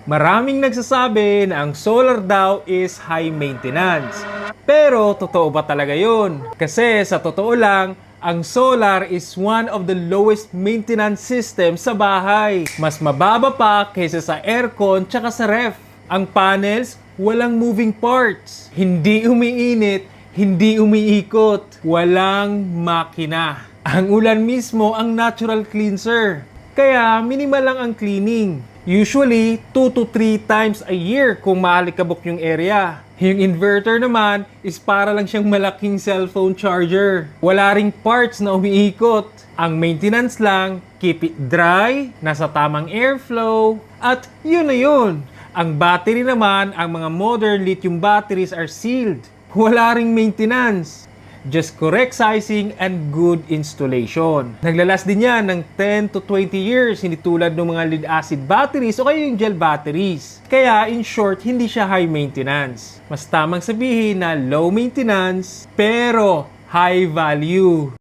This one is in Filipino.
Maraming nagsasabi na ang solar daw is high maintenance. Pero totoo ba talaga yun? Kasi sa totoo lang, ang solar is one of the lowest maintenance system sa bahay. Mas mababa pa kaysa sa aircon tsaka sa ref. Ang panels, walang moving parts. Hindi umiinit, hindi umiikot. Walang makina. Ang ulan mismo ang natural cleanser. Kaya minimal lang ang cleaning. Usually, 2 to 3 times a year kung maalikabok yung area. Yung inverter naman is para lang siyang malaking cellphone charger. Wala ring parts na umiikot. Ang maintenance lang, keep it dry, nasa tamang airflow, at yun na yun. Ang battery naman, ang mga modern lithium batteries are sealed. Wala ring maintenance. Just correct sizing and good installation. Naglalas din yan ng 10 to 20 years, hindi tulad ng mga lead acid batteries o kaya yung gel batteries. Kaya in short, hindi siya high maintenance. Mas tamang sabihin na low maintenance pero high value.